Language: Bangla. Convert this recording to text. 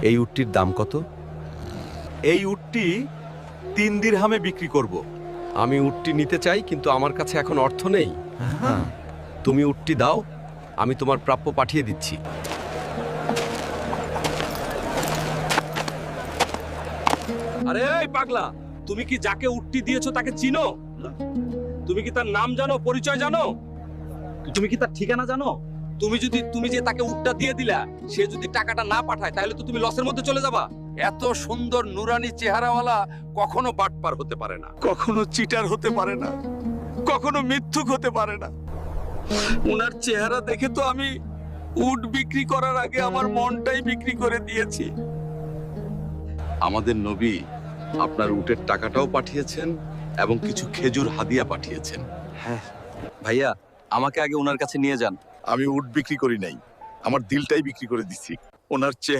এই উটটির দাম কত? এই উটটি 3 দিরহামে বিক্রি করব। আমি উটটি নিতে চাই, কিন্তু আমার কাছে এখন অর্থ নেই। তুমি উটটি দাও, আমি তোমার প্রাপ্য পাঠিয়ে দিচ্ছি। আরে এই পাগলা, তুমি কি যাকে উটটি দিয়েছো তাকে চিনো? তুমি কি তার নাম জানো, পরিচয় জানো? তুমি কি তার ঠিকানা জানো? তুমি যে তাকে উটটা দিয়ে দিলা, সে যদি টাকাটা না পাঠায় তাহলে তো তুমি লসের মধ্যে চলে যাবা। এত সুন্দর নুরানি চেহারাওয়ালা কখনো বাটপার হতে পারে না, কখনো চিটার হতে পারে না, কখনো মিথ্যুক হতে পারে না। উনার চেহারা দেখে তো আমি উট বিক্রি করার আগে আমার মনটাই বিক্রি করে দিয়েছি। আমাদের নবী আপনার উটের টাকাটাও পাঠিয়েছেন এবং কিছু খেজুর হাদিয়া পাঠিয়েছেন। হ্যাঁ ভাইয়া, আমাকে আগে ওনার কাছে নিয়ে যান। আমি উট বিক্রি করি নাই, আমার দিলটাই বিক্রি করে দিছি। ওনার চেহারা